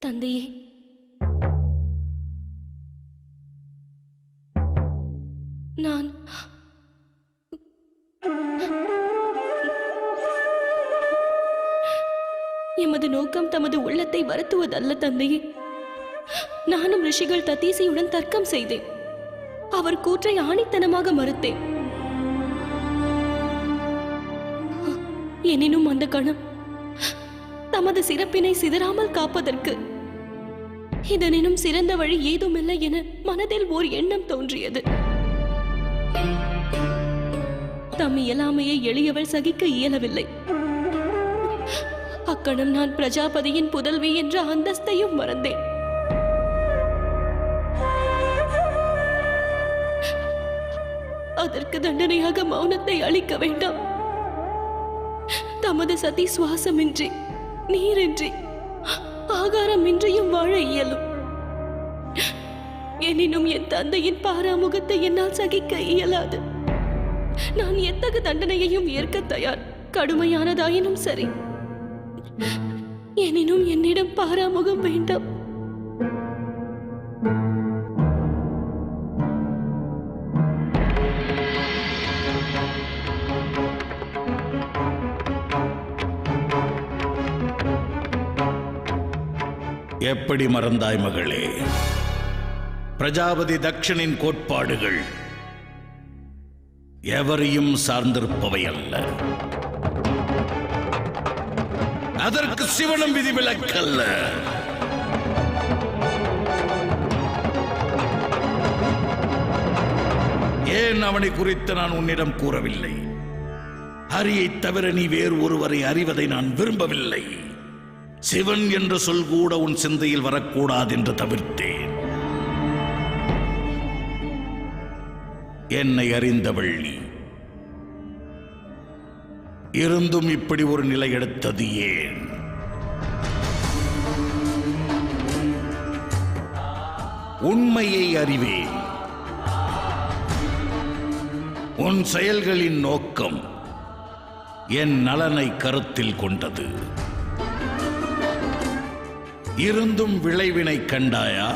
தந்தையே, நான் எமது நோக்கம் தமது உள்ளத்தை வருத்துவதல்ல தந்தையே. நானும் ரிஷிகள் ததீசியுடன் தர்க்கம் செய்தேன். அவர் கூற்றை ஆணித்தனமாக மறுத்தேன். எனினும் அந்த கணம் தமது சிறப்பினை சிதறாமல் காப்பதற்கு இதனினும் சிறந்த வழி ஏதுமில்லை என மனதில் ஓர் எண்ணம் தோன்றியது. தம் இயலாமையை எளியவள் சகிக்க இயலவில்லை. அக்கணம் நான் பிரஜாபதியின் புதல்வி என்ற அந்தஸ்தையும் மறந்தேன். அதற்கு தண்டனையாக மௌனத்தை அளிக்க வேண்டாம். தமது சதி சுவாசமின்றி, நீரின்றி, ஆகாரமின்றியும் வாழ இயலும். எனினும் என் தந்தையின் பாராமுகத்தை என்னால் சகிக்க இயலாது. நான் எத்தகு தண்டனையையும் ஏற்க தயார், கடுமையானதாயினும் சரி. எனினும் என்னிடம் பாராமுகம் வேண்டாம். எப்படி மறந்தாய் மகளே? பிரஜாபதி தக்ஷனின் கோட்பாடுகள் எவரையும் சார்ந்திருப்பவை அல்ல. அதற்கு சிவனும் விதிவிலக்கல்ல. ஏன் அவனை குறித்து நான் உன்னிடம் கூறவில்லை? ஹரியை தவிர நீ வேறு ஒருவரை அறிவதை நான் விரும்பவில்லை. சிவன் என்ற சொல் கூட உன் சிந்தையில் வரக்கூடாது என்று தவிர்த்தேன். என்னை அறிந்தவள் நீ. இருந்தும் இப்படி ஒரு நிலை எடுத்தது ஏன்? உண்மையை அறிவேன். உன் செயல்களின் நோக்கம் என் நலனை கருத்தில் கொண்டது. இருந்தும் விளைவினை கண்டாயா?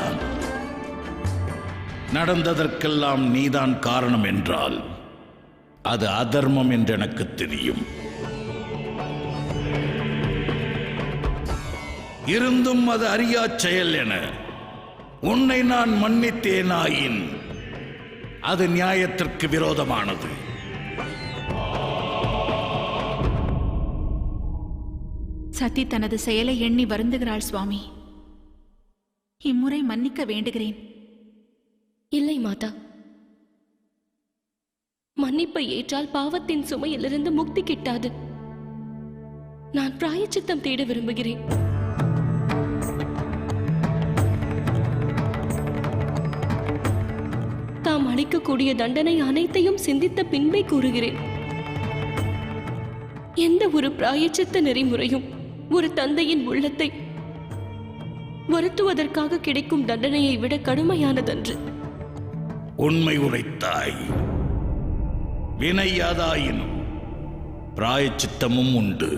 நடந்ததற்கெல்லாம் நீதான் காரணம் என்றால் அது அதர்மம் என்று எனக்கு தெரியும். இருந்தும் அது அறியா செயல் என உன்னை நான் மன்னித்தேனாயின் அது நியாயத்திற்கு விரோதமானது. சதி தனது செயலை எண்ணி வருந்துகிறாள் சுவாமி. இம்முறை மன்னிக்க வேண்டுகிறேன். இல்லை மாதா, மன்னிப்பை ஏற்றால் பாவத்தின் சுமையிலிருந்து முக்தி கிட்டாது. நான் பிராயச்சித்தம் தேட விரும்புகிறேன். தாம் அளிக்கக்கூடிய தண்டனை அனைத்தையும் சிந்தித்த பின்பே கூறுகிறேன். எந்த ஒரு பிராயச்சித்த நெறிமுறையும் ஒரு தந்தையின் உள்ளத்தை வருத்துவதற்காக கிடைக்கும் தண்டனையை விட கடுமையானதன்று. உண்மை உரைத்தாய். வினையாதாயினும் பிராயச்சித்தமும் உண்டு.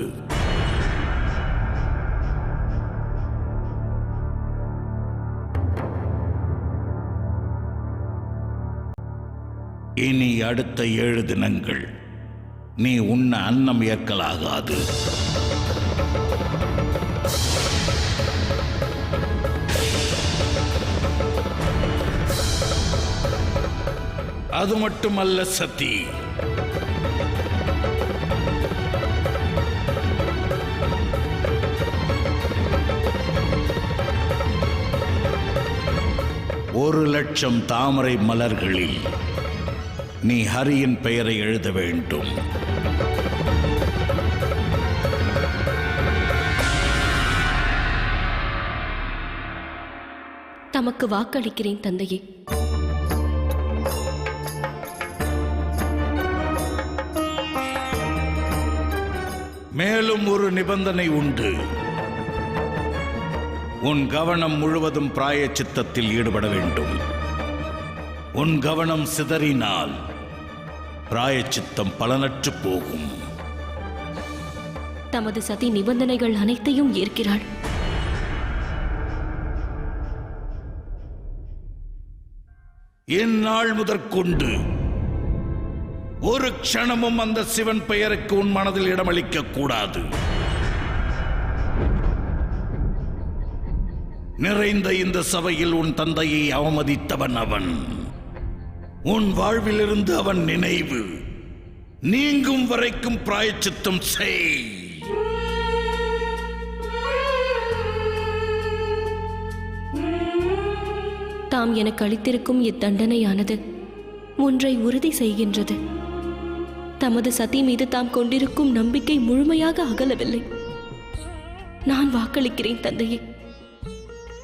இனி அடுத்த 7 தினங்கள் நீ உண்ண அன்னம் ஏற்கலாகாது. அது மட்டுமல்ல சதி, ஒரு 1,00,000 தாமரை மலர்களில் நீ ஹரியின் பெயரை எழுத வேண்டும். தமக்கு வாக்களிக்கிறேன் தந்தையே. மேலும் ஒரு நிபந்தனை உண்டு. உன் கவனம் முழுவதும் பிராயச்சித்தத்தில் ஈடுபட வேண்டும். உன் கவனம் சிதறினால் பிராயச்சித்தம் பலனற்று போகும். தமது சதி நிபந்தனைகள் அனைத்தையும் ஏற்கிறாள். இந்நாள் முதற்கொண்டு ஒரு க்ஷணமும் அந்த சிவன் பெயருக்கு உன் மனதில் இடமளிக்க கூடாது. நிறைந்த இந்த சபையில் உன் தந்தையை அவமதித்தவன் அவன். உன் வாழ்விலிருந்து அவன் நினைவு நீங்கும் வரைக்கும் பிராயச்சித்தம் செய். தாம் எனக்கு அளித்திருக்கும் இத்தண்டனையானது ஒன்றை உறுதி செய்கின்றது. தமது சதி மீது தாம் கொண்டிருக்கும் நம்பிக்கை முழுமையாக அகலவில்லை. நான் வாக்களிக்கிறேன் தந்தையே,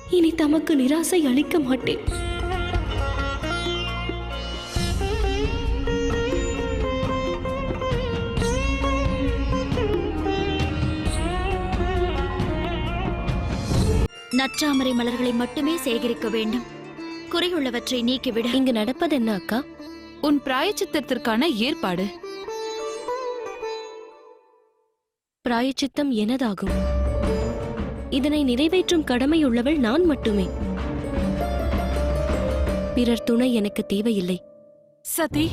இனி தமக்கு நிராசை அளிக்க மாட்டேன். நற்றாமரை மலர்களை மட்டுமே சேகரிக்க வேண்டும். குறையுள்ளவற்றை நீக்கிவிட. இங்கு நடப்பது என்ன அக்கா? உன் பிராயச்சித்தத்திற்கான ஏற்பாடு. பிராயச்சித்தம் எனதாகும். இதனை நிறைவேற்றும் கடமையுள்ளவள் நான் மட்டுமே. பிறர் துணை எனக்கு தேவையில்லை. சதி,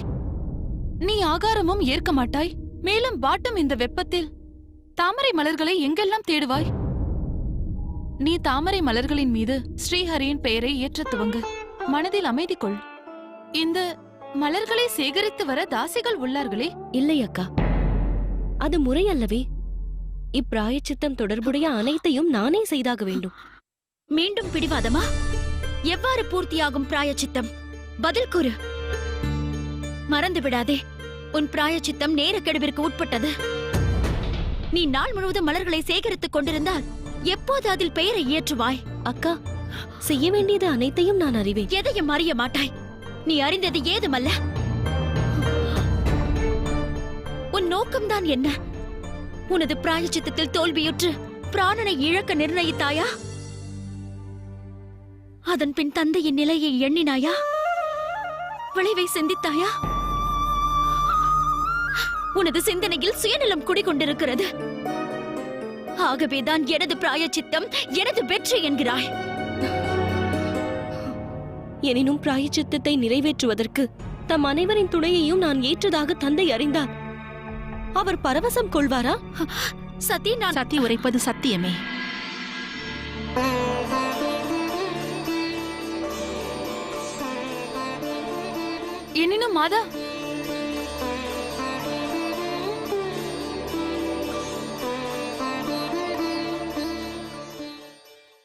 நீ ஆகாரமும் ஏற்க மாட்டாய். மேலும் வாட்டும் இந்த வெப்பத்தில் தாமரை மலர்களை எங்கெல்லாம் தேடுவாய்? நீ தாமரை மலர்களின் மீது ஸ்ரீஹரியின் பெயரை ஏற்ற துவங்கு. மனதில் அமைதி கொள். இந்த மலர்களை சேகரித்து வர தாசிகள் உள்ளார்களே. இல்லை அக்கா, அது முறை அல்லவே. இப்பிராயச்சித்தம் தொடர்புடைய அனைத்தையும் நானே செய்தாக வேண்டும். மீண்டும் பிடிவாதமா? எவ்வாறு பூர்த்தியாகும் பிராயச்சித்தம்? பதில் கூறு. மறந்து விடாதே, உன் பிராயச்சித்தம் நேரக்கெடுவிற்கு உட்பட்டது. நீ நாள் முழுவதும் மலர்களை சேகரித்துக் கொண்டிருந்தால் எப்போது அதில் பெயரை ஏற்றுவாய்? அக்கா, செய்ய வேண்டியது அனைத்தையும் நான் அறிவேன். எதையும் அறிய மாட்டாய். நீ அறிந்தது ஏதுமல்ல. உன் நோக்கம்தான் என்ன? உனது பிராயச்சித்தத்தில் தோல்வியுற்று பிராணனை இழக்க நிர்ணயித்தாயா? அதன் பின் தந்தையின் நிலையை எண்ணினாயா? விளைவை சிந்தித்தாயா? உனது சிந்தனையில் சுயநலம் குடிகொண்டிருக்கிறது. ஆகவேதான் எனது பிராயச்சித்தம் எனது வெற்றி என்கிறாய். எனினும் பிராயச்சித்தத்தை நிறைவேற்றுவதற்கு தம் அனைவரின் துணையையும் நான் ஏற்றதாக தந்தை அறிந்தார். அவர் பரவசம் கொள்வாரா? சதி, நான் சதி உரைப்பது சத்தியமே. எனினும் மாதா,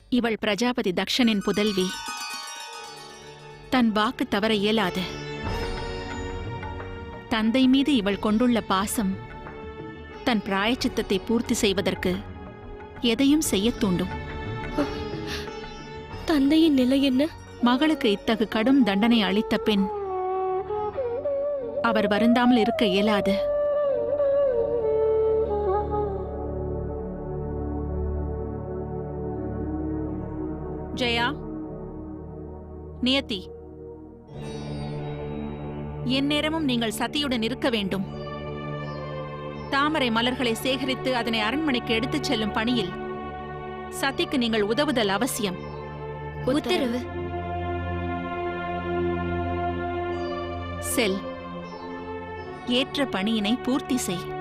இவள் பிரஜாபதி தக்ஷனின் புதல்வி. தன் வாக்கு தவற இயலாது. தந்தை மீது இவள் கொண்டுள்ள பாசம் தன் பிராயச்சித்தத்தை பூர்த்தி செய்வதற்கு எதையும் செய்யத் தூண்டும். தந்தையின் நிலை என்ன? மகளுக்கு இத்தகு கடும் தண்டனை அளித்த பின் அவர் வருந்தாமல் இருக்க இயலாது. ஜெயா, நியதி, எந்நேரமும் நீங்கள் சதியுடன் இருக்க வேண்டும். தாமரை மலர்களை சேகரித்து அதனை அரண்மனைக்கு எடுத்துச் செல்லும் பணியில் சதிக்கு நீங்கள் உதவுதல் அவசியம். உத்தரவு. செல், ஏற்ற பணியினை பூர்த்தி செய்.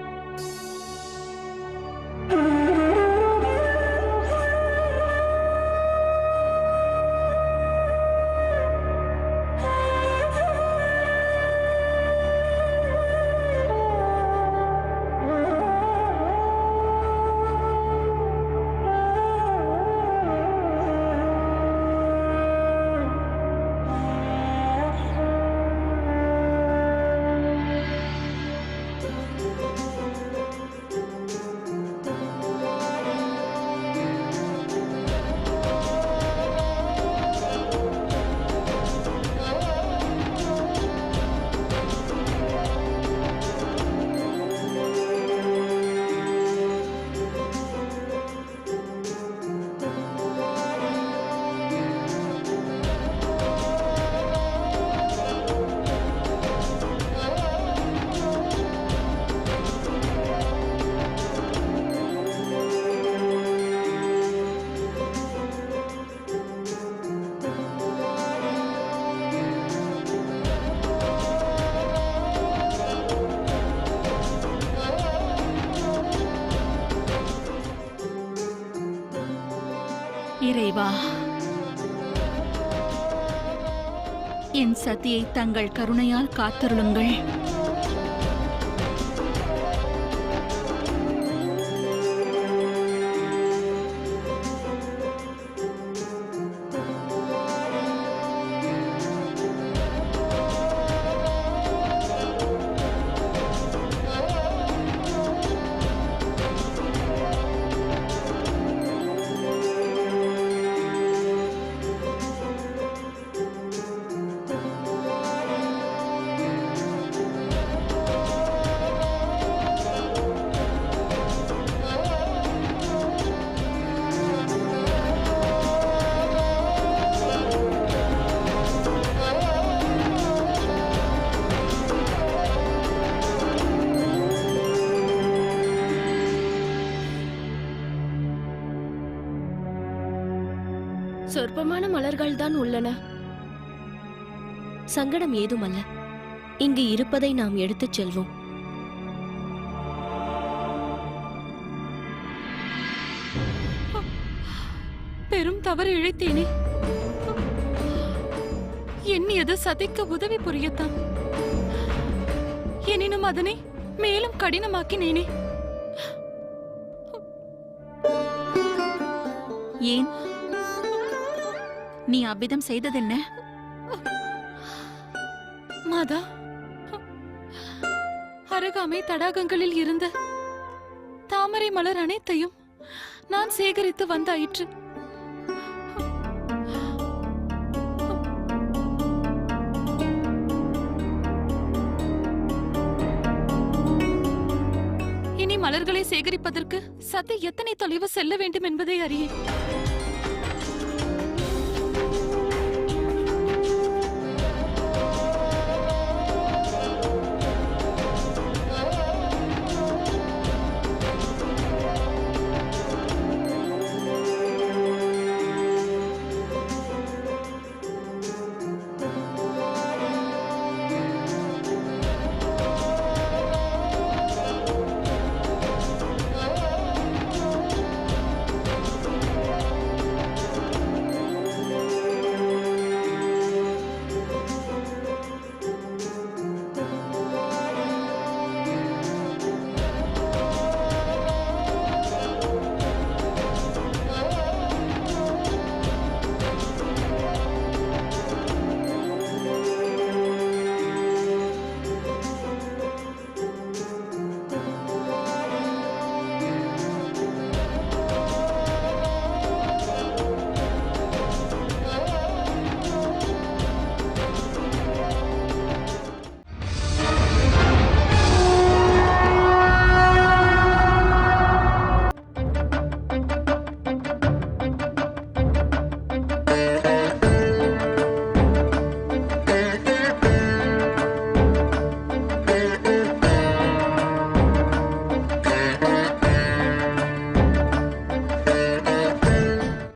இறைவா, என் சதியை தங்கள் கருணையால் காத்தருளுங்கள். சொற்பமான மலர்கள் தான் உள்ளன. சங்கடம் ஏதுமல்ல. இங்கு இருப்பதை நாம் எடுத்துச் செல்வோம். பெரும் தவறு இழைத்தேனே. எண்ணியது சதிக்கு உதவி புரியத்தான். எனினும் அதனை மேலும் கடினமாக்கினேனே. ஏன் நீ அவ்விதம் செய்ததென்ன? மாதா, அருகாமை தடாகங்களில் இருந்த தாமரை மலர் அனைத்தையும் நான் சேகரித்து வந்தாயிற்று. இனி மலர்களை சேகரிப்பதற்கு சதி எத்தனை தொலைவு செல்ல வேண்டும் என்பதை அறியேன்.